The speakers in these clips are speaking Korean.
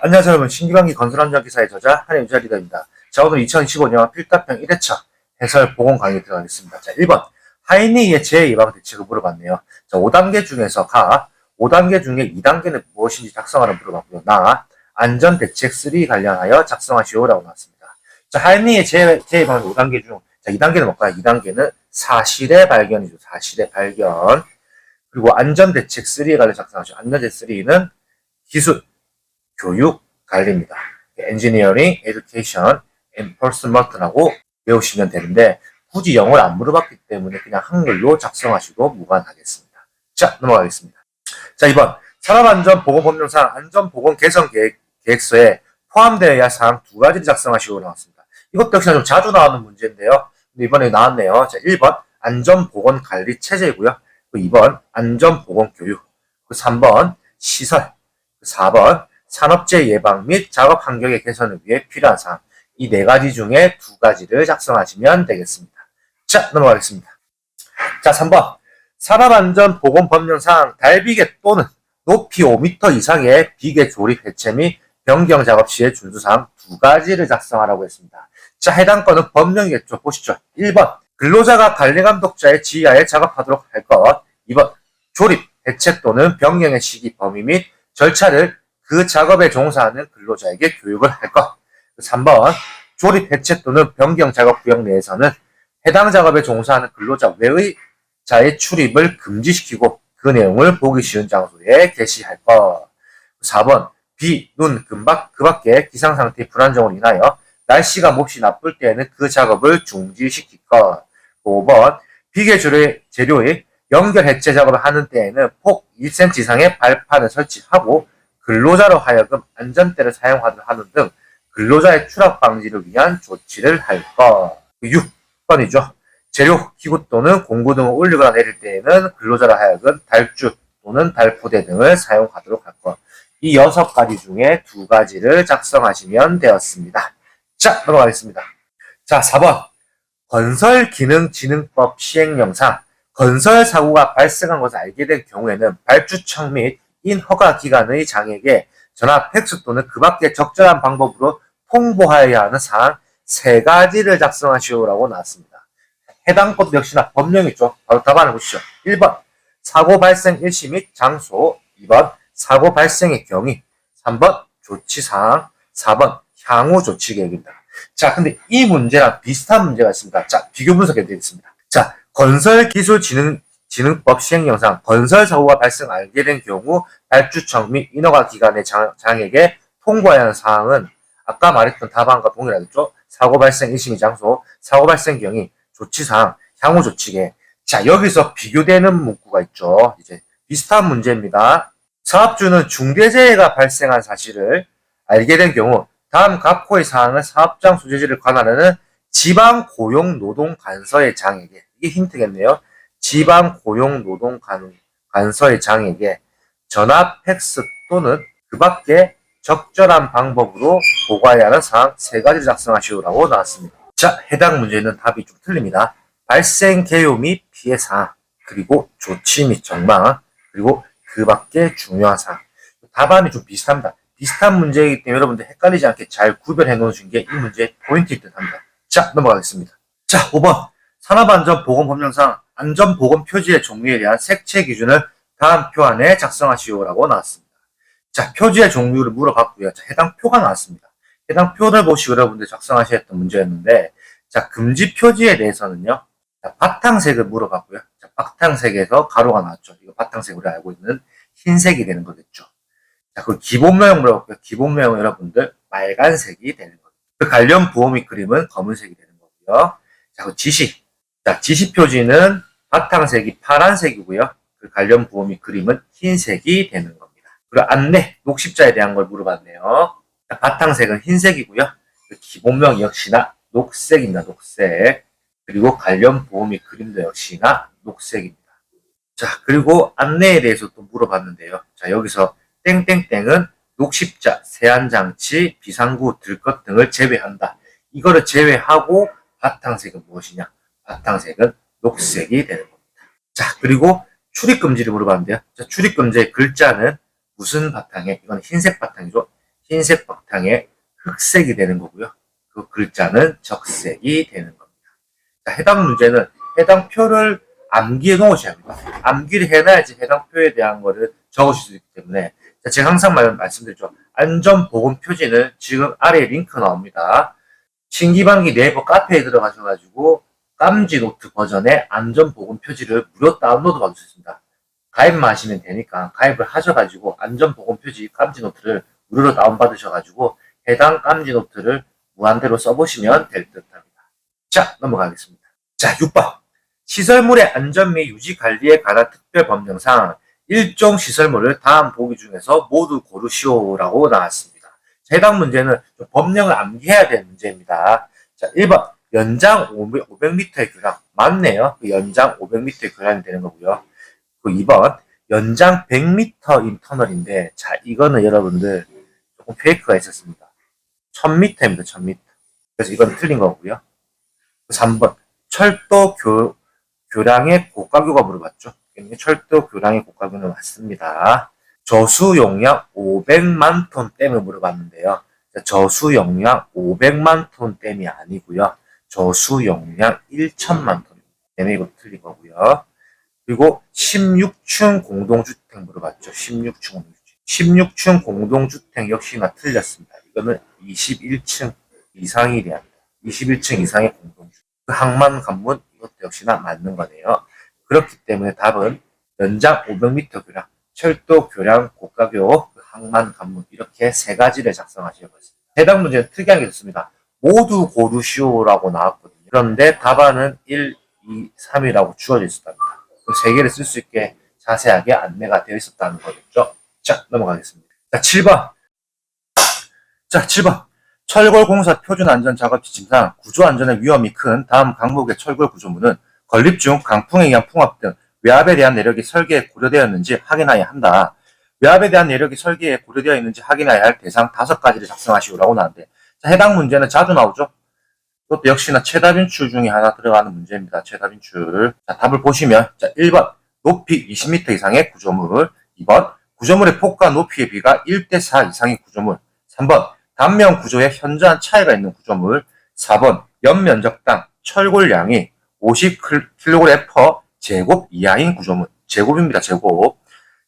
안녕하세요 여러분. 신기방기 건설안전기사의 저자 한혜유자 리더입니다. 자, 오늘 2015년 필답형 1회차 해설 보건 강의 들어가겠습니다. 자, 1번 하이니의 재해 예방 대책을 물어봤네요. 자, 5단계 중에서 5단계 중에 2단계는 무엇인지 작성하라 물어봤고요. 안전대책 3 관련하여 작성하시오라고 나왔습니다. 자, 하이니의 재해 예방 5단계 중, 자, 2단계는 뭘까요? 2단계는 사실의 발견이죠. 사실의 발견. 그리고 안전대책 3에 관련 작성하시오. 안전대책 3는 기술, 교육, 관리입니다. 엔지니어링, 에듀케이션, 엔포스먼트라고 외우시면 되는데 굳이 영어를 안 물어봤기 때문에 그냥 한글로 작성하시고 무관하겠습니다. 자, 넘어가겠습니다. 자, 2번 산업안전보건법령상 안전보건 개선 계획서에 포함되어야 할 사항 2가지를 작성하시고 나왔습니다. 이것도 역시나 좀 자주 나오는 문제인데요. 근데 이번에 나왔네요. 자, 1번 안전보건관리체제이고요. 2번 안전보건교육, 3번 시설, 4번 산업재해 예방 및 작업 환경의 개선을 위해 필요한 사항, 이 4가지 중에 2가지를 작성하시면 되겠습니다. 자, 넘어가겠습니다. 자, 3번 산업안전보건법령상 달비계 또는 높이 5m 이상의 비계 조립 해체 및 변경 작업 시의 준수사항 2가지를 작성하라고 했습니다. 자, 해당 건은 법령이겠죠. 보시죠. 1번 근로자가 관리감독자의 지휘하에 작업하도록 할 것. 2번 조립, 해체 또는 변경의 시기, 범위 및 절차를 그 작업에 종사하는 근로자에게 교육을 할 것. 3번 조립, 해체 또는 변경 작업 구역 내에서는 해당 작업에 종사하는 근로자 외의 자의 출입을 금지시키고 그 내용을 보기 쉬운 장소에 게시할 것. 4번 비, 눈, 그 밖에 기상상태의 불안정으로 인하여 날씨가 몹시 나쁠 때에는 그 작업을 중지시킬 것. 5번 비계 재료의 연결 해체 작업을 하는 때에는 폭 1cm 이상의 발판을 설치하고 근로자로 하여금 안전대를 사용하도록 하는 등 근로자의 추락 방지를 위한 조치를 할 것. 6번이죠. 재료, 기구 또는 공구 등을 올리거나 내릴 때에는 근로자로 하여금 달줄 또는 달포대 등을 사용하도록 할 것. 이 6가지 중에 2가지를 작성하시면 되었습니다. 자, 넘어가겠습니다. 자, 4번 건설기능진흥법 시행령상 건설사고가 발생한 것을 알게 된 경우에는 발주청 및 인허가기관의 장에게 전화, 팩스 또는 그 밖의 적절한 방법으로 통보하여야 하는 사항 3가지를 작성하시오라고 나왔습니다. 해당 것 역시나 법령이죠. 바로 답안을 보시죠. 1번 사고 발생 일시 및 장소, 2번 사고 발생의 경위, 3번 조치사항, 4번 향후 조치 계획입니다. 자, 근데 이 문제랑 비슷한 문제가 있습니다. 자, 비교 분석해 드리겠습니다. 자, 건설기술진흥법 시행령상 건설사고가 발생 알게 된 경우 발주청 및 인허가기관의 장에게 통보해야 하는 사항은 아까 말했던 답안과 동일하겠죠. 사고 발생 일시 및 장소, 사고 발생 경위, 조치사항, 향후 조치계. 자, 여기서 비교되는 문구가 있죠. 이제 비슷한 문제입니다. 사업주는 중대재해가 발생한 사실을 알게 된 경우 다음 각호의 사항을 사업장 소재지를 관할하는 지방고용노동관서의 장에게, 이게 힌트겠네요. 지방고용노동관서의 장에게 전화, 팩스 또는 그 밖에 적절한 방법으로 보고해야 하는 사항 3가지를 작성하시오라고 나왔습니다. 자, 해당 문제는 답이 좀 틀립니다. 발생 개요 및 피해 사항, 그리고 조치 및 전망, 그리고 그 밖에 중요한 사항. 답안이 좀 비슷합니다. 비슷한 문제이기 때문에 여러분들 헷갈리지 않게 잘 구별해 놓으신 게 이 문제의 포인트일 듯 합니다. 자, 넘어가겠습니다. 자, 5번 산업안전보건법령상 안전보건 표지의 종류에 대한 색채 기준을 다음 표 안에 작성하시오라고 나왔습니다. 자, 표지의 종류를 물어봤고요. 자, 해당 표가 나왔습니다. 해당 표를 보시고 여러분들 작성하셔야 했던 문제였는데, 자, 금지 표지에 대해서는요, 자, 바탕색을 물어봤고요. 자, 바탕색에서 가로가 나왔죠. 이거 바탕색으로 알고 있는 흰색이 되는 거겠죠. 자, 그 기본모형 물어봤고요. 기본모형 여러분들 빨간색이 되는 거예요. 그 관련 부호미 그림은 검은색이 되는 거고요. 자, 그 지시. 자, 지시 표지는 바탕색이 파란색이고요. 그 관련 부호미 그림은 흰색이 되는 겁니다. 그리고 안내, 녹십자에 대한 걸 물어봤네요. 자, 바탕색은 흰색이고요. 그 기본명 역시나 녹색입니다. 녹색. 그리고 관련 부호미 그림도 역시나 녹색입니다. 자, 그리고 안내에 대해서 또 물어봤는데요. 자, 여기서 땡땡땡은 녹십자, 세안장치, 비상구, 들것 등을 제외한다. 이거를 제외하고 바탕색은 무엇이냐? 바탕색은 녹색이 되는 겁니다. 자, 그리고 출입금지를 물어봤는데요. 자, 출입금지의 글자는 무슨 바탕에? 이건 흰색 바탕이죠. 흰색 바탕에 흑색이 되는 거고요. 그 글자는 적색이 되는 겁니다. 자, 해당 문제는 해당 표를 암기해 놓으셔야 합니다. 암기를 해놔야지 해당 표에 대한 거를 적으실 수 있기 때문에 자, 제가 항상 말씀드렸죠. 안전보건 표지는 지금 아래에 링크 나옵니다. 신기반기 네이버 카페에 들어가셔가지고 깜지노트 버전의 안전보건 표지를 무료 다운로드 받을 수 있습니다. 가입만 하시면 되니까 가입을 하셔가지고 안전보건 표지 깜지노트를 무료로 다운받으셔가지고 해당 깜지노트를 무한대로 써보시면 될 듯합니다. 자, 넘어가겠습니다. 자, 6번. 시설물의 안전 및 유지 관리에 관한 특별 법령상 일종 시설물을 다음 보기 중에서 모두 고르시오라고 나왔습니다. 자, 해당 문제는 법령을 암기해야 되는 문제입니다. 자, 1번. 연장 500m의 교량. 맞네요. 연장 500m의 교량이 되는 거고요. 그 2번. 연장 100m인 터널인데, 자, 이거는 여러분들 조금 페이크가 있었습니다. 1000m입니다. 1000m. 그래서 이건 틀린 거고요. 3번. 철도 교량의 고가교가 물어봤죠. 철도 교량의 고가교는 맞습니다. 저수 용량 500만 톤 댐을 물어봤는데요. 저수 용량 500만 톤 댐이 아니고요. 저수 용량 1천만 톤 댐이 이거 틀린 거고요. 그리고 16층 공동주택 물어봤죠. 16층 공동주택 역시나 틀렸습니다. 이거는 21층 이상이 돼야 합니다. 21층 이상의 공동주택. 항만 관문 이것도 역시나 맞는 거네요. 그렇기 때문에 답은 연장 500m 교량, 철도 교량 고가교, 항만 관문 이렇게 세 가지를 작성하셔야겠습니다. 해당 문제는 특이한 게 있습니다. 모두 고르시오라고 나왔거든요. 그런데 답안은 1, 2, 3이라고 주어져 있었답니다. 세 개를 쓸 수 있게 자세하게 안내가 되어 있었다는 거겠죠. 자, 넘어가겠습니다. 자, 7번. 자, 7번. 철골공사 표준안전작업지침상 구조안전의 위험이 큰 다음 강목의 철골 구조물은 건립 중 강풍에 의한 풍압 등 외압에 대한 내력이 설계에 고려되었는지 확인해야 한다. 외압에 대한 내력이 설계에 고려되어 있는지 확인해야 할 대상 5가지를 작성하시오라고 나왔는데, 자, 해당 문제는 자주 나오죠. 그것도 역시나 최다 빈출 중에 하나 들어가는 문제입니다. 최다 빈출. 자, 답을 보시면, 자, 1번 높이 20m 이상의 구조물, 2번 구조물의 폭과 높이의 비가 1대4 이상의 구조물, 3번 단면 구조에 현저한 차이가 있는 구조물, 4번 연면적당 철골량이 50kg per 제곱 이하인 구조물, 제곱입니다. 제곱.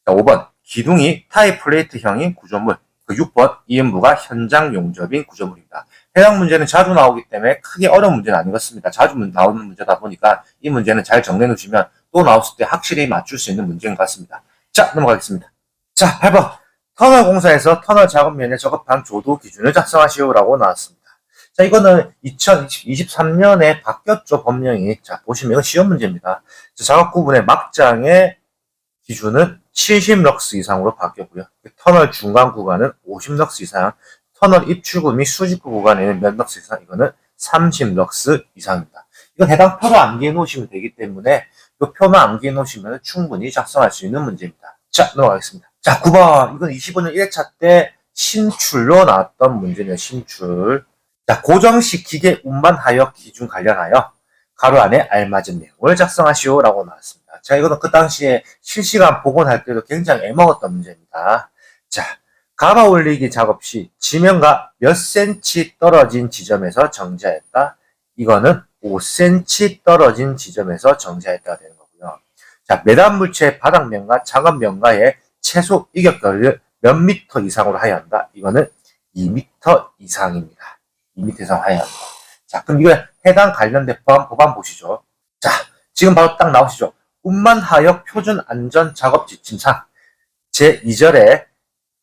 자, 5번 기둥이 타이 플레이트형인 구조물, 그 6번 이음부가 현장 용접인 구조물입니다. 해당 문제는 자주 나오기 때문에 크게 어려운 문제는 아니겠습니다. 자주 나오는 문제다 보니까 이 문제는 잘 정리해 놓으시면 또 나왔을 때 확실히 맞출 수 있는 문제인 것 같습니다. 자, 넘어가겠습니다. 자, 8번. 터널 공사에서 터널 작업면에 적합한 조도 기준을 작성하시오라고 나왔습니다. 자, 이거는 2023년에 바뀌었죠, 법령이. 자, 보시면 시험 문제입니다. 자, 작업 구분의 막장의 기준은 70럭스 이상으로 바뀌었고요. 터널 중간 구간은 50럭스 이상, 터널 입출구 및 수직구 구간에는 몇 럭스 이상, 이거는 30럭스 이상입니다. 이건 해당 표로 암기해 놓으시면 되기 때문에 이 표만 암기해 놓으시면 충분히 작성할 수 있는 문제입니다. 자, 넘어가겠습니다. 자, 9번. 이건 25년 1회차 때 신출로 나왔던 문제네요. 신출. 자, 고정식 기계 운반 하역 기준 관련하여 가로 안에 알맞은 내용을 작성하시오라고 나왔습니다. 자, 이거는 그 당시에 실시간 복원할 때도 굉장히 애먹었던 문제입니다. 자, 가마 올리기 작업 시 지면과 몇 cm 떨어진 지점에서 정지하였다. 이거는 5cm 떨어진 지점에서 정지하였다가 되는 거고요. 자, 매단물체의 바닥면과 작업면과의 최소 이격거리를 몇 미터 이상으로 하여야 한다. 이거는 2m 이상입니다. 2m 이상 하여야 한다. 자, 그럼 이거 해당 관련된 법안 보시죠. 자, 지금 바로 딱 나오시죠. 운반하역 표준안전작업지침상 제2절에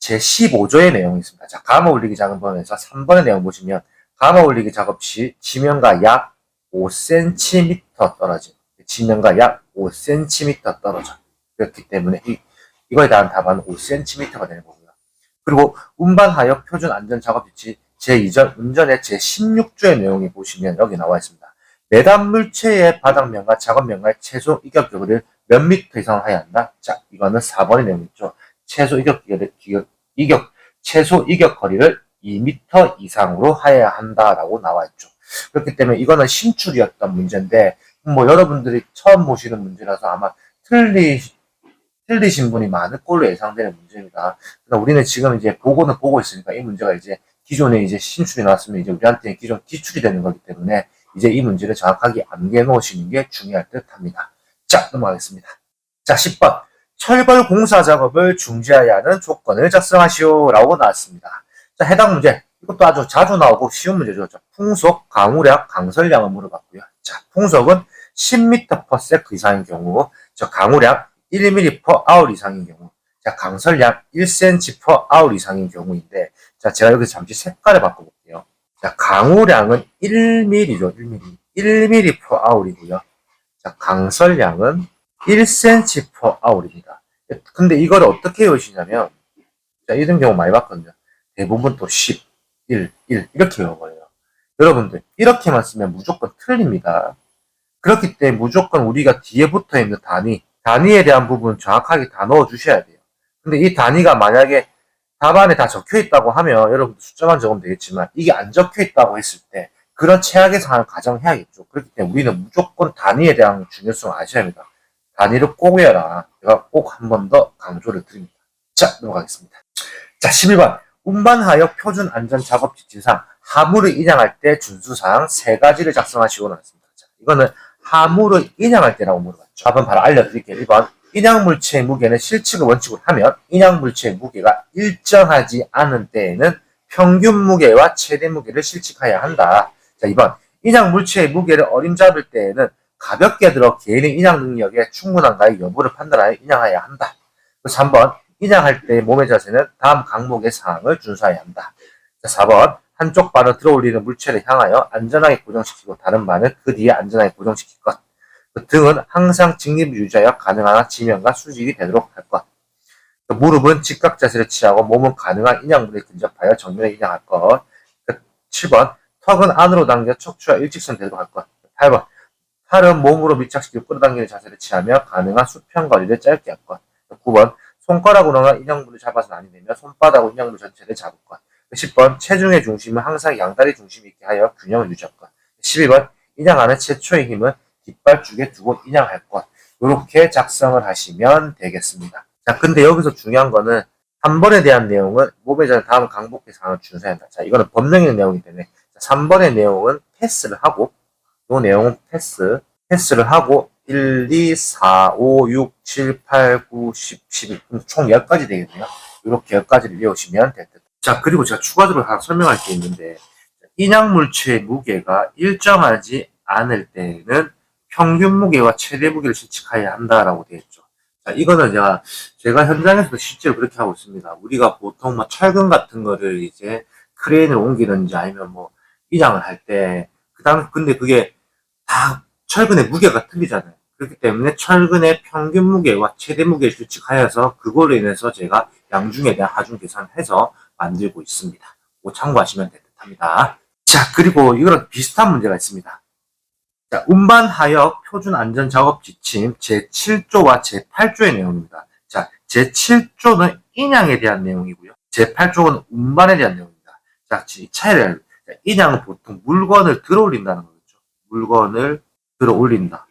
제15조의 내용이 있습니다. 자, 가마 올리기 작업본에서 3번의 내용 보시면 가마 올리기 작업 시 지면과 약 5cm 떨어진, 지면과 약 5cm 떨어져. 그렇기 때문에 이거에 대한 답안은 5cm가 되는 거고요. 그리고 운반하역 표준안전작업지침 제2절 운전의 제16조의 내용이 보시면 여기 나와 있습니다. 매단 물체의 바닥면과 작업면과의 최소 이격거리를 몇 미터 이상 해야 한다? 자, 이거는 4번의 내용 있죠. 최소 이격거리를 2미터 이상으로 해야 한다라고 나와 있죠. 그렇기 때문에 이거는 신출이었던 문제인데, 뭐 여러분들이 처음 보시는 문제라서 아마 틀리신 분이 많을 걸로 예상되는 문제입니다. 그러니까 우리는 지금 이제 보고는 보고 있으니까 이 문제가 이제 기존에 이제 신출이 나왔으면 이제 우리한테 기존 기출이 되는 거기 때문에 이제 이 문제를 정확하게 암기해 놓으시는 게 중요할 듯 합니다. 자, 넘어가겠습니다. 자, 10번. 철거 공사 작업을 중지하여야 하는 조건을 작성하시오. 라고 나왔습니다. 자, 해당 문제. 이것도 아주 자주 나오고 쉬운 문제죠. 자, 풍속, 강우량, 강설량을 물어봤고요. 자, 풍속은 10m/s 이상인 경우, 저 강우량 1mm/hr 이상인 경우, 자, 강설량 1cm/hr 이상인 경우인데, 자, 제가 여기서 잠시 색깔을 바꿔볼게요. 자, 강우량은 1mm죠, 1mm. 1mm/h이고요. 자, 강설량은 1cm/h입니다. 근데 이걸 어떻게 외우시냐면, 자, 이런 경우 많이 봤거든요. 대부분 또 10, 1 이렇게 외워버려요. 여러분들, 이렇게만 쓰면 무조건 틀립니다. 그렇기 때문에 무조건 우리가 뒤에 붙어 있는 단위에 대한 부분 정확하게 다 넣어 주셔야 돼요. 근데 이 단위가 만약에 답안에 다 적혀 있다고 하면 여러분 숫자만 적으면 되겠지만 이게 안 적혀 있다고 했을 때 그런 최악의 상황을 가정해야겠죠. 그렇기 때문에 우리는 무조건 단위에 대한 중요성을 아셔야 합니다. 단위를 꼭 외워라. 제가 꼭 한 번 더 강조를 드립니다. 자, 넘어가겠습니다. 자, 11번. 운반하역 표준 안전 작업 지침상 하물을 인양할 때 준수사항 3가지를 작성하시고 나왔습니다. 자, 이거는 하물을 인양할 때라고 물어봤죠. 답은 바로 알려드릴게요. 1번. 인양물체의 무게는 실측을 원칙으로 하면 인양물체의 무게가 일정하지 않은 때에는 평균 무게와 최대 무게를 실측해야 한다. 자, 2번. 인양물체의 무게를 어림잡을 때에는 가볍게 들어 개인의 인양 능력에 충분한가의 여부를 판단하여 인양해야 한다. 3번. 인양할 때의 몸의 자세는 다음 항목의 사항을 준수해야 한다. 자, 4번. 한쪽 발을 들어올리는 물체를 향하여 안전하게 고정시키고 다른 발은 그 뒤에 안전하게 고정시킬 것. 그 등은 항상 직립을 유지하여 가능한 한 지면과 수직이 되도록 할 것. 그 무릎은 직각 자세를 취하고 몸은 가능한 인양물에 근접하여 정면에 인양할 것. 그 7번. 턱은 안으로 당겨 척추와 일직선 되도록 할 것. 8번. 팔은 몸으로 밀착시키고 끌어당기는 자세를 취하며 가능한 수평 거리를 짧게 할 것. 9번. 손가락으로는 인양물을 잡아서 아니되며 손바닥으로 인양물 전체를 잡을 것. 10번. 체중의 중심은 항상 양다리 중심 있게 하여 균형을 유지할 것. 12번. 인양하는 최초의 힘은 뒷발 쪽에 두고 인양할 것. 이렇게 작성을 하시면 되겠습니다. 자, 근데 여기서 중요한 거는 한 번에 대한 내용은 몸에 대한 다음 강복의 사항을 준수해야 한다. 자, 이거는 법령의 내용이기 때문에 3번의 내용은 패스를 하고 이 내용은 패스를 하고 1, 2, 4, 5, 6, 7, 8, 9, 10, 11 총 10가지 되겠네요. 이렇게 10가지를 외우시면 될 듯. 자, 그리고 제가 추가적으로 하나 설명할 게 있는데 인양물체의 무게가 일정하지 않을 때에는 평균 무게와 최대 무게를 실측해야 한다라고 되어 있죠. 자, 이거는 제가 현장에서도 실제로 그렇게 하고 있습니다. 우리가 보통 뭐 철근 같은 거를 이제 크레인을 옮기든지 아니면 뭐 인양을 할 때, 근데 그게 다 철근의 무게가 틀리잖아요. 그렇기 때문에 철근의 평균 무게와 최대 무게를 실측하여서 그걸로 인해서 제가 양중에 대한 하중 계산을 해서 만들고 있습니다. 그거 참고하시면 될 듯 합니다. 자, 그리고 이거랑 비슷한 문제가 있습니다. 자, 운반하역 표준 안전 작업 지침 제7조와 제8조의 내용입니다. 자, 제7조는 인양에 대한 내용이고요. 제8조는 운반에 대한 내용입니다. 자, 이 차이를 인양은 보통 물건을 들어 올린다는 거죠. 물건을 들어 올린다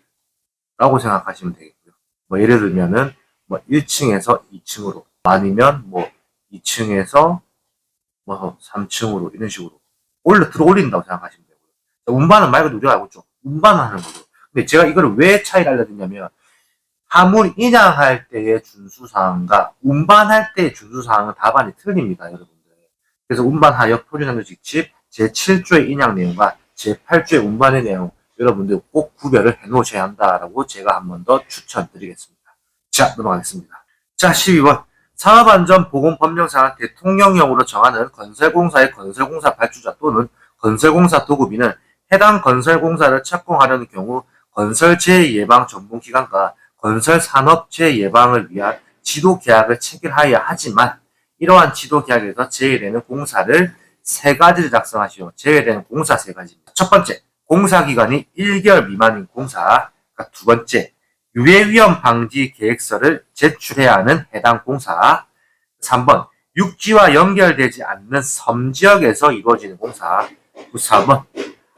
라고 생각하시면 되겠고요. 뭐 예를 들면은 뭐 1층에서 2층으로 아니면 뭐 2층에서 뭐 3층으로 이런 식으로 들어 올린다고 생각하시면 되고요. 자, 운반은 말 그대로 우리가 알고 있죠. 운반을 하는 거죠. 근데 제가 이걸 왜 차이를 알려드냐면 화물 인양할 때의 준수사항과 운반할 때의 준수사항은 답안이 틀립니다, 여러분들. 그래서 운반하역 표준안전 지침 제7조의 인양 내용과 제8조의 운반의 내용 여러분들 꼭 구별을 해 놓으셔야 한다라고 제가 한 번 더 추천드리겠습니다. 자, 넘어가겠습니다. 자, 12번. 산업안전보건법령상 대통령령으로 정하는 건설공사의 건설공사 발주자 또는 건설공사 도급인은 해당 건설공사를 착공하려는 경우 건설재해예방전문기관과 건설산업재해예방을 위한 지도계약을 체결하여야 하지만 이러한 지도계약에서 제외되는 공사를 3가지를 작성하시오. 제외되는 공사 3가지입니다. 첫 번째, 공사기간이 1개월 미만인 공사. 그러니까 두 번째, 유해위험 방지 계획서를 제출해야 하는 해당 공사. 3번, 육지와 연결되지 않는 섬지역에서 이루어지는 공사. 4번,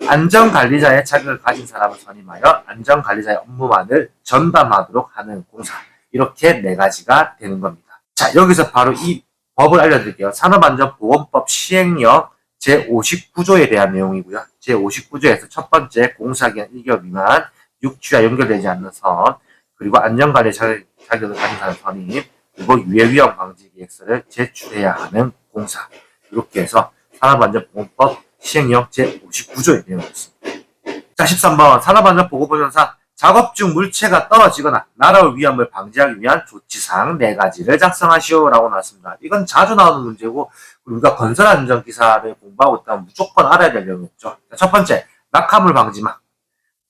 안전관리자의 자격을 가진 사람을 선임하여 안전관리자의 업무만을 전담하도록 하는 공사. 이렇게 네 가지가 되는 겁니다. 자, 여기서 바로 이 법을 알려드릴게요. 산업안전보건법 시행령 제59조에 대한 내용이고요. 제59조에서 첫 번째 공사기간 1개월 미만 6주와 연결되지 않는 선, 그리고 안전관리 자격을 가진 사람 선임, 그리고 유해위험 방지 계획서를 제출해야 하는 공사. 이렇게 해서 산업안전보건법 시행령 제59조의 내용이었습니다. 자, 13번 산업안전보건법령상 작업 중 물체가 떨어지거나 날아올 위험을 방지하기 위한 조치사항 4가지를 작성하시오라고 나왔습니다. 이건 자주 나오는 문제고 우리가 건설안전기사를 공부하고 있다면 무조건 알아야 될 내용이었죠. 첫 번째, 낙하물 방지망.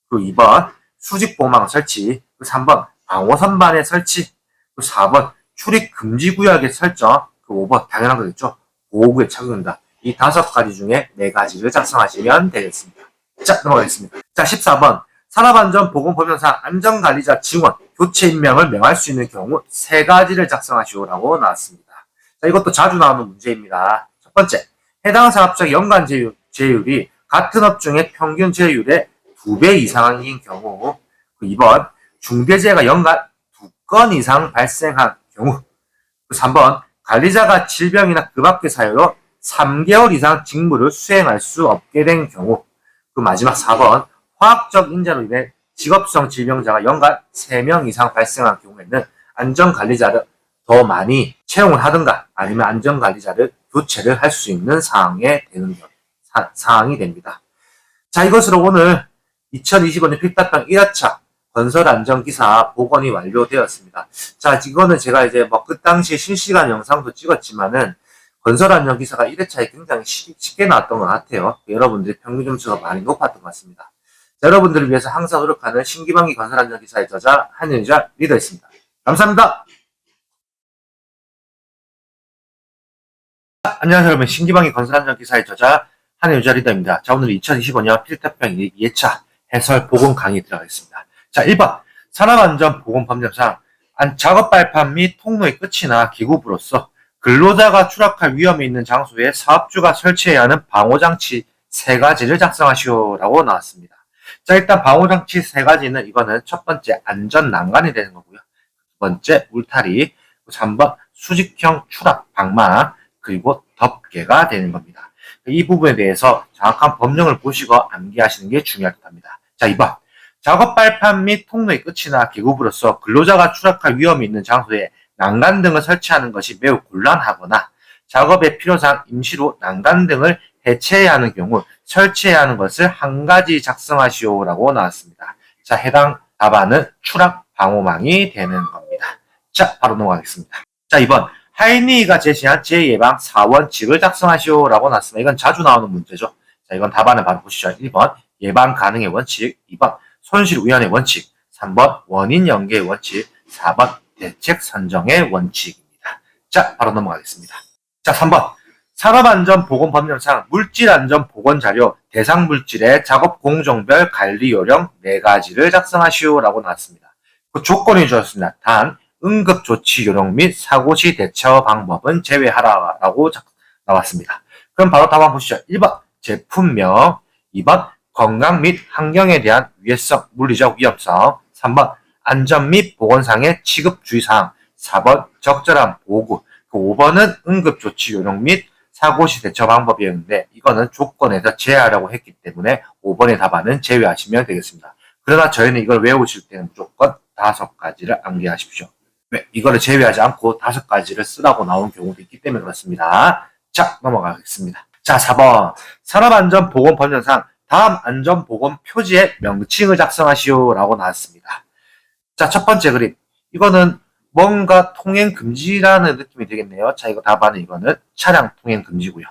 그 2번, 수직보망 설치. 그 3번, 방호선반의 설치. 그 4번, 출입 금지 구역의 설정. 그 5번, 당연한 거겠죠. 보호구에 착용한다. 이 5가지 중에 4가지를 작성하시면 되겠습니다. 자, 넘어가겠습니다. 자, 14번. 산업안전보건법령상 안전관리자 지원, 교체 임명을 명할 수 있는 경우 3가지를 작성하시오라고 나왔습니다. 자, 이것도 자주 나오는 문제입니다. 첫 번째, 해당 사업장 연간 제휴율이 같은 업종의 평균 제휴율의 2배 이상인 경우. 그 2번, 중대재해가 연간 2건 이상 발생한 경우. 그 3번, 관리자가 질병이나 그 밖의 사유로 3개월 이상 직무를 수행할 수 없게 된 경우. 그 마지막 4번, 화학적 인자로 인해 직업성 질병자가 연간 3명 이상 발생한 경우에는 안전관리자를 더 많이 채용을 하든가 아니면 안전관리자를 교체를 할 수 있는 사항이 됩니다. 자, 이것으로 오늘 2025년 필답형 1회차 건설안전기사 복원이 완료되었습니다. 자, 이거는 제가 이제 그 당시에 실시간 영상도 찍었지만은 건설안전기사가 1회차에 굉장히 쉽게 나왔던 것 같아요. 여러분들의 평균 점수가 많이 높았던 것 같습니다. 자, 여러분들을 위해서 항상 노력하는 신기방기 건설안전기사의 저자 한윤자 리더였습니다. 감사합니다. 안녕하세요 여러분, 신기방기 건설안전기사의 저자 한윤자 리더입니다. 자, 오늘 2025년 필답형 2회차 해설 복원 강의 들어가겠습니다. 자, 1번 산업안전보건법령상 작업 발판 및 통로의 끝이나 기구부로서 근로자가 추락할 위험이 있는 장소에 사업주가 설치해야 하는 방호장치 3가지를 작성하시오라고 나왔습니다. 자, 일단 방호장치 3가지는 이거는 첫 번째 안전난간이 되는 거고요. 두 번째 울타리, 3번 수직형 추락 방망, 그리고 덮개가 되는 겁니다. 이 부분에 대해서 정확한 법령을 보시고 암기하시는 게 중요할 듯 합니다. 자, 2번 작업 발판 및 통로의 끝이나 계급으로서 근로자가 추락할 위험이 있는 장소에 난간 등을 설치하는 것이 매우 곤란하거나 작업의 필요상 임시로 난간 등을 해체해야 하는 경우 설치해야 하는 것을 한 가지 작성하시오라고 나왔습니다. 자, 해당 답안은 추락 방호망이 되는 겁니다. 자, 바로 넘어가겠습니다. 자, 2번 하이니가 제시한 재예방 4원칙을 작성하시오라고 나왔습니다. 이건 자주 나오는 문제죠. 자, 이건 답안을 바로 보시죠. 1번 예방 가능의 원칙, 2번 손실 우연의 원칙, 3번 원인 연계의 원칙, 4번 대책 선정의 원칙입니다. 자, 바로 넘어가겠습니다. 자, 3번 산업안전보건법령상 물질안전보건자료 대상 물질의 작업 공정별 관리 요령 4가지를 작성하시오라고 나왔습니다. 그 조건이 주었습니다. 단 응급조치 요령 및 사고시 대처 방법은 제외하라라고 나왔습니다. 그럼 바로 답안 보시죠. 1번 제품명, 2번 건강 및 환경에 대한 위해성, 물리적 위험성, 3번 안전 및 보건상의 취급주의사항, 4번 적절한 보고, 그 5번은 응급조치 요령 및 사고시 대처 방법이었는데 이거는 조건에서 제외하라고 했기 때문에 5번의 답안은 제외하시면 되겠습니다. 그러나 저희는 이걸 외우실 때는 무조건 5가지를 암기하십시오. 왜? 이거를 제외하지 않고 5가지를 쓰라고 나온 경우도 있기 때문에 그렇습니다. 자, 넘어가겠습니다. 자, 4번 산업안전보건법령상 다음 안전보건 표지의 명칭을 작성하시오라고 나왔습니다. 자, 첫 번째 그림. 이거는 뭔가 통행 금지라는 느낌이 되겠네요. 자, 이거 답안은 이거는 차량 통행 금지고요.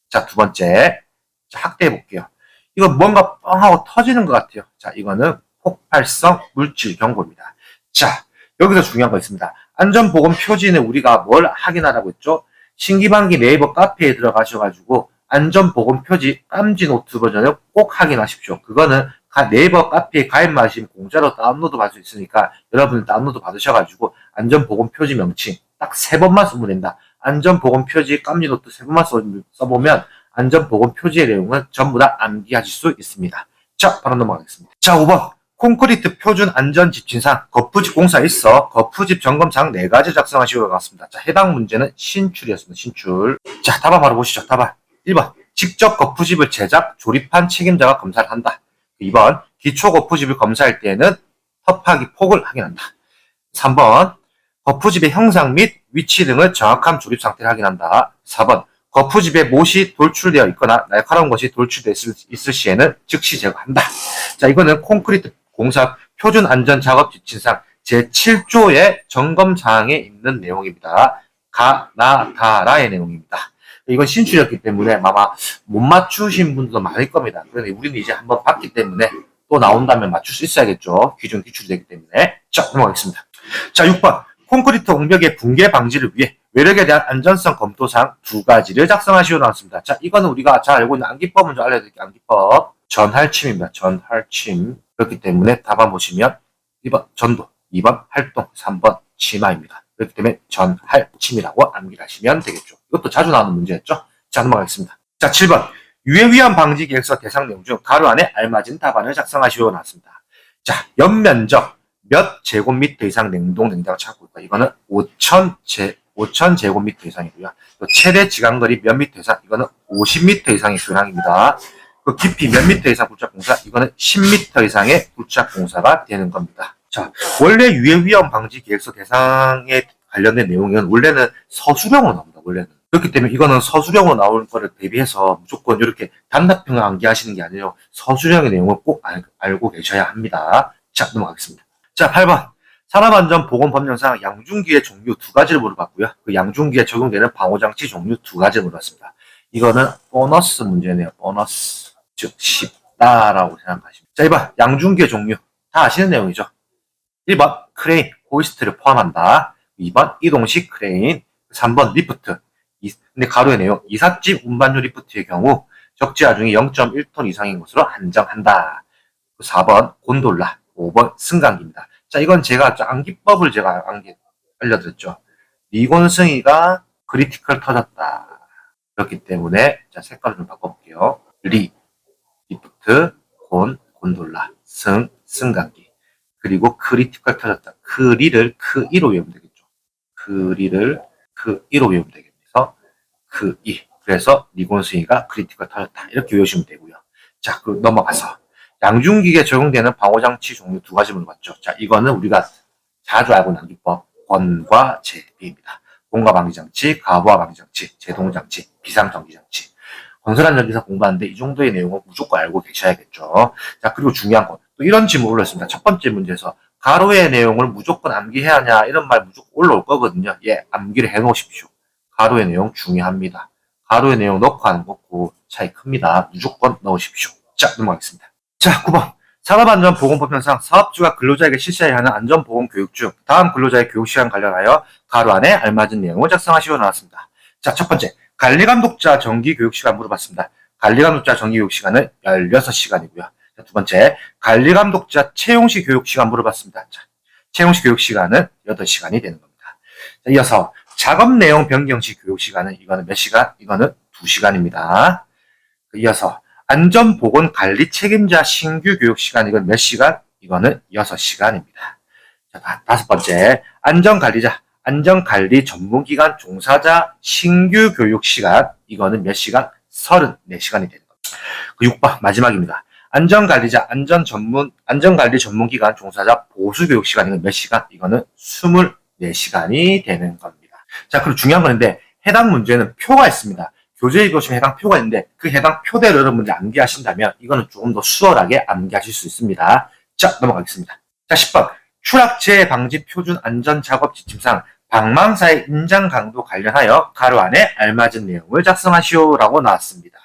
자, 두 번째. 자, 확대해 볼게요. 이거 뭔가 뻥하고 터지는 것 같아요. 자, 이거는 폭발성 물질 경고입니다. 자, 여기서 중요한 거 있습니다. 안전보건 표지는 우리가 뭘 확인하라고 했죠? 신기방기 네이버 카페에 들어가셔가지고 안전보건 표지 깜지 노트 버전을 꼭 확인하십시오. 그거는 네이버 카페에 가입만 하시면 공짜로 다운로드 받을 수 있으니까 여러분들 다운로드 받으셔가지고 안전보건 표지 명칭 딱 3번만 쓰면 된다. 안전보건 표지 깜지 노트 3번만 써보면 안전보건 표지의 내용은 전부 다 암기하실 수 있습니다. 자, 바로 넘어가겠습니다. 자, 5번 콘크리트 표준 안전 집진상 거푸집 공사 있어 거푸집 점검사항 4가지 작성하시고 나왔습니다. 자, 해당 문제는 신출이었습니다. 신출. 자, 답안 바로 보시죠. 답안 1번 직접 거푸집을 제작, 조립한 책임자가 검사를 한다. 2번 기초 거푸집을 검사할 때에는 협파기 폭을 확인한다. 3번 거푸집의 형상 및 위치 등을 정확한 조립 상태를 확인한다. 4번 거푸집에 못이 돌출되어 있거나 날카로운 것이 돌출되어 있을 시에는 즉시 제거한다. 자, 이거는 콘크리트 공사 표준 안전 작업 지침상 제7조의 점검 사항에 있는 내용입니다. 가나다라의 내용입니다. 이건 신출이었기 때문에 아마 못 맞추신 분들도 많을 겁니다. 그런데 우리는 이제 한번 봤기 때문에 또 나온다면 맞출 수 있어야겠죠. 기존 기출이 되기 때문에. 자, 넘어가겠습니다. 자, 6번 콘크리트 공벽의 붕괴 방지를 위해 외력에 대한 안전성 검토사항 2가지를 작성하시오 나왔습니다. 자, 이거는 우리가 잘 알고 있는 암기법 먼저 알려드릴게요. 암기법. 전할침입니다. 전할침. 그렇기 때문에 답안 보시면 1번 전도, 2번 활동, 3번 치마입니다. 그렇기 때문에 전할침이라고 암기를 하시면 되겠죠. 이것도 자주 나오는 문제였죠. 자, 넘어가겠습니다. 자, 7번 유해위험 방지 계획서 대상 내용 중 가로 안에 알맞은 답안을 작성하시오 나왔습니다. 자, 연면적 몇 제곱미터 이상 냉동 냉장고 찾고 있다. 이거는 5,000 제곱미터 이상이고요. 또 최대 지간거리 몇 미터 이상, 이거는 50미터 이상의 교량입니다. 그 깊이 몇 미터 이상 굴착공사, 이거는 10미터 이상의 굴착공사가 되는 겁니다. 자, 원래 유해위험 방지 계획서 대상에 관련된 내용은 원래는 서술형으로 나옵니다. 원래는. 그렇기 때문에 이거는 서술형으로 나오는 거를 대비해서 무조건 이렇게 단답형을 암기하시는 게 아니에요. 서술형의 내용을 꼭 알고 계셔야 합니다. 자, 넘어가겠습니다. 자, 8번. 산업안전보건법령상 양중기의 종류 2가지를 물어봤고요. 그 양중기에 적용되는 방호장치 종류 2가지를 물어봤습니다. 이거는 보너스 문제네요. 보너스. 즉, 쉽다라고 생각하십니다. 자, 2번. 양중기의 종류. 다 아시는 내용이죠. 1번. 크레인, 호이스트를 포함한다. 2번. 이동식 크레인. 3번. 리프트. 근데 가로의 내용. 이삿짐 운반용 리프트의 경우 적재하중이 0.1톤 이상인 것으로 한정한다. 4번. 곤돌라. 5번. 승강기입니다. 자, 이건 제가 암기법을 제가 알려드렸죠. 리곤승이가 크리티컬 터졌다. 그렇기 때문에, 자, 색깔을 좀 바꿔볼게요. 리프트, 곤돌라, 승강기. 그리고 크리티컬 터졌다. 크리를 크이로 외우면 되겠죠. 크리를 크이로 외우면 되겠죠. 크이. 그래서 리곤승이가 크리티컬 터졌다. 이렇게 외우시면 되고요. 자, 넘어가서. 양중기에 적용되는 방호장치 종류 2가지 물어봤죠. 자, 이거는 우리가 자주 알고 있는 기법, 권과 제비입니다. 공과 방지장치, 가부와 방지장치, 제동장치, 비상전기장치. 건설한 전기사 공부하는데 이 정도의 내용은 무조건 알고 계셔야겠죠. 자, 그리고 중요한 건 또 이런 질문 올렸습니다. 첫 번째 문제에서 가로의 내용을 무조건 암기해야 하냐 이런 말 무조건 올라올 거거든요. 예, 암기를 해놓으십시오. 가로의 내용 중요합니다. 가로의 내용 넣고 하는 것고 차이 큽니다. 무조건 넣으십시오. 자, 넘어가겠습니다. 자, 9번. 산업안전보건법령상 사업주가 근로자에게 실시해야 하는 안전보건 교육 중 다음 근로자의 교육시간 관련하여 가로 안에 알맞은 내용을 작성하시오 나왔습니다. 자, 첫 번째. 관리감독자 정기교육시간 물어봤습니다. 관리감독자 정기교육시간은 16시간이고요. 자, 두 번째. 관리감독자 채용시 교육시간 물어봤습니다. 자, 채용시 교육시간은 8시간이 되는 겁니다. 자, 이어서 작업내용 변경시 교육시간은 이거는 몇 시간? 이거는 2시간입니다. 이어서 안전보건관리 책임자 신규 교육시간 이건 몇 시간? 이거는 6시간입니다. 자, 다섯 번째. 안전관리 전문기관 종사자 신규 교육시간 이거는 몇 시간? 34시간이 되는 겁니다. 그 6번 마지막입니다. 안전관리 전문기관 종사자 보수교육시간 이건 몇 시간? 이거는 24시간이 되는 겁니다. 자, 그리고 중요한 건데 해당 문제는 표가 있습니다. 교재에 보시면 해당 표가 있는데 그 해당 표대로 여러분들 암기하신다면 이거는 조금 더 수월하게 암기하실 수 있습니다. 자, 넘어가겠습니다. 자, 10번. 추락재해 방지 표준 안전작업 지침상 방망사의 인장 강도 관련하여 가로 안에 알맞은 내용을 작성하시오라고 나왔습니다.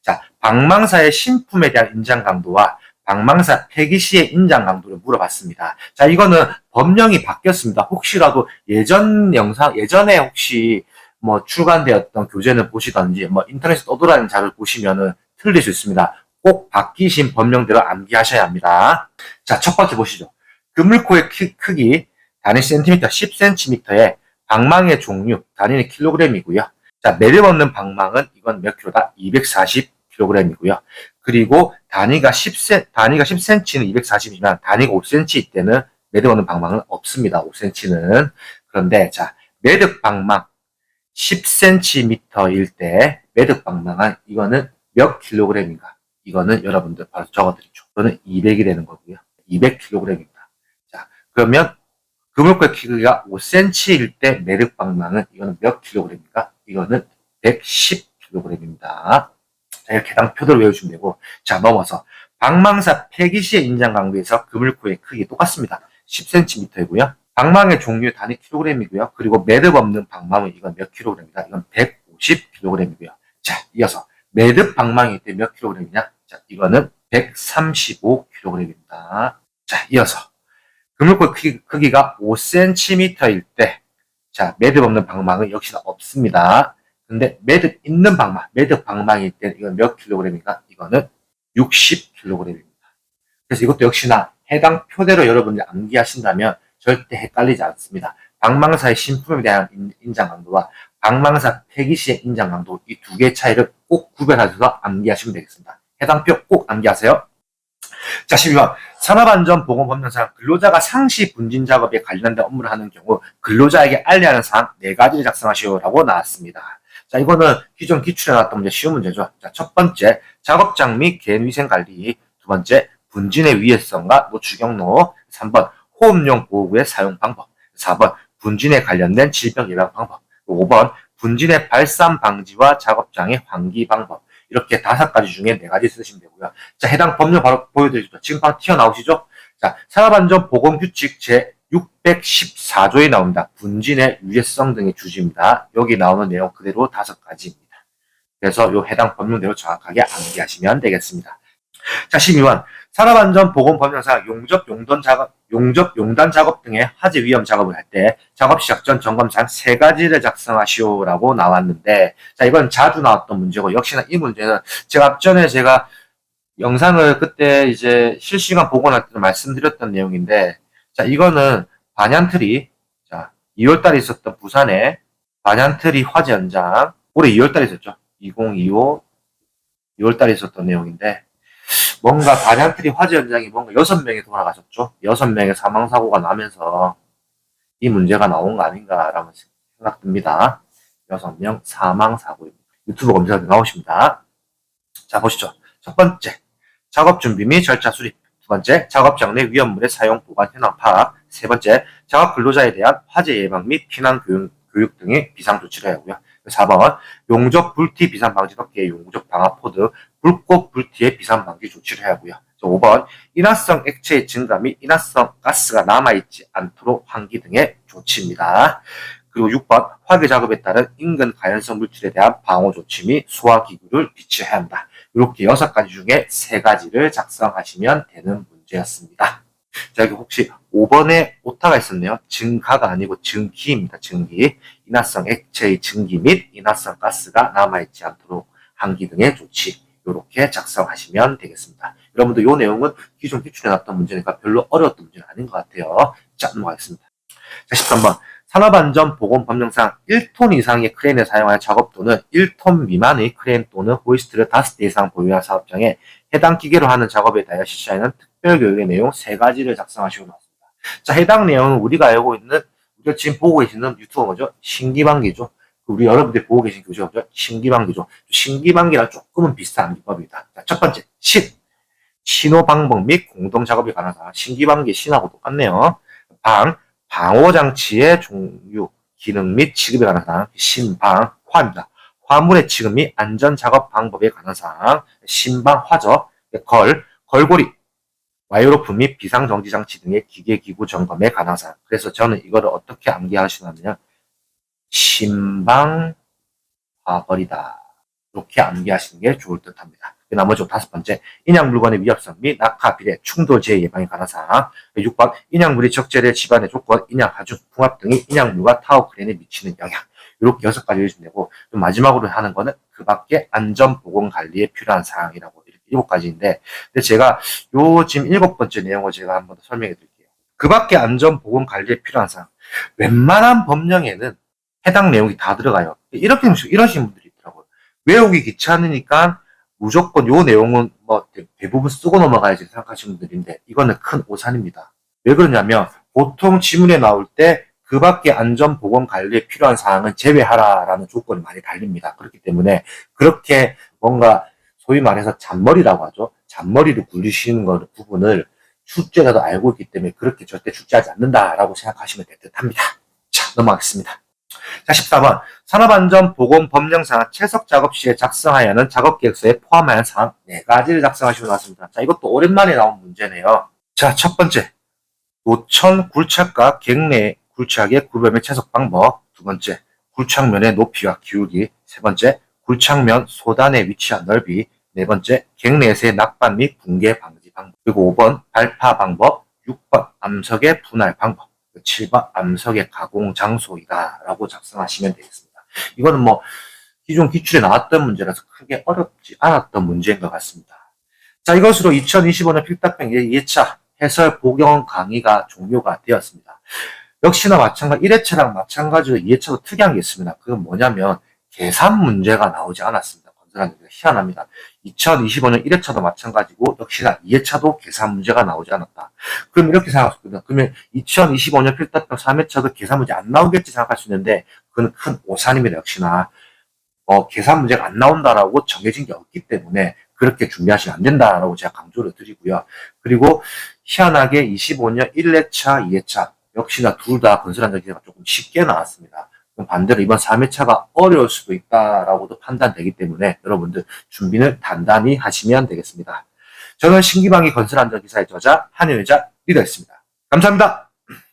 자, 방망사의 신품에 대한 인장 강도와 방망사 폐기 시의 인장 강도를 물어봤습니다. 자, 이거는 법령이 바뀌었습니다. 혹시라도 예전에 혹시 뭐 출간되었던 교재를 보시던지 뭐 인터넷에 떠돌아다니는 자료를 보시면은 틀릴 수 있습니다. 꼭 바뀌신 법령대로 암기하셔야 합니다. 자, 첫 번째 보시죠. 그물코의 크기 단위 센티미터 10cm에 방망의 종류 단위는 킬로그램이고요. 자, 내려놓는 방망은 이건 몇 킬로다? 240 kg이고요. 그리고 단위가 10cm는 240이지만 단위가 5cm 때는 매듭 없는 방망은 없습니다. 5cm는. 그런데 자, 매듭 방망 10cm일 때 매듭 방망은 이거는 몇 kg인가? 이거는 여러분들 바로 적어드리죠. 이거는 200이 되는 거고요. 200kg입니다. 자, 그러면 그물고기 크기가 5cm일 때 매듭 방망은 이거는 몇 kg입니까? 이거는 110kg입니다. 자, 이렇게 해당 표들을 외우시면 되고, 자, 넘어서 방망사 폐기 시의 인장 강도에서 그물코의 크기 똑같습니다. 10cm이고요. 방망의 종류 단위 kg이고요. 그리고 매듭 없는 방망은 이건 몇 kg입니다. 이건 150kg이고요. 자, 이어서 매듭 방망일 때 몇 kg이냐? 자, 이거는 135kg입니다. 자, 이어서 그물코의 크기가 5cm일 때, 자, 매듭 없는 방망은 역시나 없습니다. 근데 매듭 있는 방망, 매듭 방망일 때 이건 몇 kg입니까? 이거는 60kg입니다. 그래서 이것도 역시나 해당 표대로 여러분들이 암기하신다면 절대 헷갈리지 않습니다. 방망사의 신품에 대한 인장 강도와 방망사 폐기 시의 인장 강도 이 두 개의 차이를 꼭 구별하셔서 암기하시면 되겠습니다. 해당 표 꼭 암기하세요. 자, 12번. 산업안전보건법령상 근로자가 상시 분진 작업에 관련된 업무를 하는 경우 근로자에게 알려야 하는 사항 4가지를 작성하시오라고 나왔습니다. 자, 이거는 기존 기출에 나왔던 문제 쉬운 문제죠. 자, 첫 번째, 작업장 및 개인위생 관리. 두 번째, 분진의 위해성과 노출 경로. 3번, 호흡용 보호구의 사용 방법. 4번, 분진에 관련된 질병 예방 방법. 5번, 분진의 발산 방지와 작업장의 환기 방법. 이렇게 5가지 중에 4가지 쓰시면 되고요. 자, 해당 법령 바로 보여드리죠. 지금 바로 튀어나오시죠? 자, 산업안전보건규칙 제614조에 나옵니다. 분진의 유해성 등의 주지입니다. 여기 나오는 내용 그대로 5가지입니다. 그래서 요 해당 법령대로 정확하게 암기하시면 되겠습니다. 자, 12번. 산업안전보건법령상 용단 작업 등의 화재 위험 작업을 할 때 작업 시작 전 점검사항 3가지를 작성하시오라고 나왔는데, 자, 이건 자주 나왔던 문제고, 역시나 이 문제는 제가 앞전에 영상을 그때 이제 실시간 복원할 때 말씀드렸던 내용인데, 자, 이거는 반얀트리, 자, 2월달에 있었던 부산의 반얀트리 화재 현장, 올해 2월달에 있었죠. 2025 2월달에 있었던 내용인데, 뭔가 반얀트리 화재 현장이 뭔가 6명이 돌아가셨죠. 6명의 사망사고가 나면서 이 문제가 나온 거 아닌가라는 생각됩니다. 6명 사망사고입니다. 유튜브 검색하면 나오십니다. 자, 보시죠. 첫 번째, 작업 준비 및 절차 수립. 두 번째, 작업장 내 위험물의 사용, 보관, 현황 파악. 세 번째, 작업 근로자에 대한 화재 예방 및 피난 교육 등의 비상 조치를 하고요. 4번, 용접 불티 비상 방지 덮개, 용접 방화 포드, 불꽃 불티의 비상 방지 조치를 해야 하고요. 5번, 인화성 액체의 증가 및 인화성 가스가 남아있지 않도록 환기 등의 조치입니다. 그리고 6번, 화재 작업에 따른 인근 가연성 물질에 대한 방호 조치 및 소화 기구를 비치해야 합니다. 이렇게 6가지 중에 3가지를 작성하시면 되는 문제였습니다. 자, 여기 혹시 5번에 오타가 있었네요. 증가가 아니고 증기입니다. 증기. 인화성 액체의 증기 및 인화성 가스가 남아있지 않도록 환기 등의 조치. 이렇게 작성하시면 되겠습니다. 여러분들 이 내용은 기존 기출에 나왔던 문제니까 별로 어려웠던 문제는 아닌 것 같아요. 자, 넘어가겠습니다. 자, 13번. 산업안전보건법령상 1톤 이상의 크레인을 사용하여 작업 또는 1톤 미만의 크레인 또는 호이스트를 5대 이상 보유한 사업장에 해당 기계로 하는 작업에 대하여 실시하는 특별교육의 내용 3가지를 작성하시고 나왔습니다. 자, 해당 내용은 우리가 알고 있는, 우리가 지금 보고 계시는 유튜버죠. 신기방기죠. 우리 여러분들이 보고 계신 교재가 신기방기죠. 신기방기랑 조금은 비슷한 기법입니다. 자, 첫 번째, 신호 방법 및 공동 작업이 가능하다. 신기방기 신하고 똑같네요. 방호장치의 종류, 기능 및 취급에 관한 사항, 신방화입니다. 화물의 취급 및 안전작업 방법에 관한 사항, 신방화죠. 걸고리, 와이어로프 및 비상정지장치 등의 기계기구 점검에 관한 사항. 그래서 저는 이거를 어떻게 암기하시냐면 신방화벌이다. 이렇게 암기하시는 게 좋을 듯 합니다. 나머지 5번째, 인양물건의 위협성 및 낙하, 비례, 충돌 재해 예방에 관한 사항. 6번, 인양물이 적재될 집안의 조건, 인양, 하중, 풍압 등이 인양물과 타워 크레인에 미치는 영향. 이렇게 6가지 해주시면 되고, 마지막으로 하는 거는 그 밖에 안전보건관리에 필요한 사항이라고 이렇게 7가지인데, 근데 제가 지금 7번째 내용을 제가 한번 더 설명해 드릴게요. 그 밖에 안전보건관리에 필요한 사항. 웬만한 법령에는 해당 내용이 다 들어가요. 이러시는 분들이 있더라고요. 외우기 귀찮으니까 무조건 요 내용은 뭐 대부분 쓰고 넘어가야지 생각하시는 분들인데 이거는 큰 오산입니다. 왜 그러냐면 보통 지문에 나올 때 그 밖에 안전보건 관리에 필요한 사항은 제외하라라는 조건이 많이 달립니다. 그렇기 때문에 그렇게 뭔가 소위 말해서 잔머리라고 하죠. 잔머리를 굴리시는 부분을 출제자도 알고 있기 때문에 그렇게 절대 출제하지 않는다라고 생각하시면 될 듯합니다. 자, 넘어가겠습니다. 자, 14번. 산업안전보건법령상 채석 작업 시에 작성하여야 하는 작업계획서에 포함하여 사항 4가지를 작성하시면 나왔습니다. 자, 이것도 오랜만에 나온 문제네요. 자, 첫 번째. 노천 굴착과 객내 굴착의 구별 및 채석 방법. 두 번째. 굴착면의 높이와 기울기. 세 번째. 굴착면 소단에 위치한 넓이. 네 번째. 객내에서의 낙반 및 붕괴 방지 방법. 그리고 5번. 발파 방법. 6번. 암석의 분할 방법. 7번 암석의 가공 장소이다 라고 작성하시면 되겠습니다. 이거는 뭐 기존 기출에 나왔던 문제라서 크게 어렵지 않았던 문제인 것 같습니다. 자, 이것으로 2025년 필답형 2회차 해설 복용 강의가 종료가 되었습니다. 역시나 마찬가지 1회차랑 마찬가지로 2회차도 특이한 게 있습니다. 그건 뭐냐면 계산 문제가 나오지 않았습니다. 건설한 게 희한합니다. 2025년 1회차도 마찬가지고 역시나 2회차도 계산 문제가 나오지 않았다. 그럼 이렇게 생각하거든요. 그러면 2025년 필답형 3회차도 계산 문제 안 나오겠지 생각할 수 있는데 그건 큰 오산입니다. 역시나 계산 문제가 안 나온다라고 정해진 게 없기 때문에 그렇게 준비하시면 안 된다라고 제가 강조를 드리고요. 그리고 희한하게 25년 1회차, 2회차 역시나 둘 다 건설안전 기사가 조금 쉽게 나왔습니다. 그럼 반대로 이번 3회차가 어려울 수도 있다라고도 판단되기 때문에 여러분들 준비를 단단히 하시면 되겠습니다. 저는 신기방위 건설안전기사의 저자 한효자 리더였습니다. 감사합니다.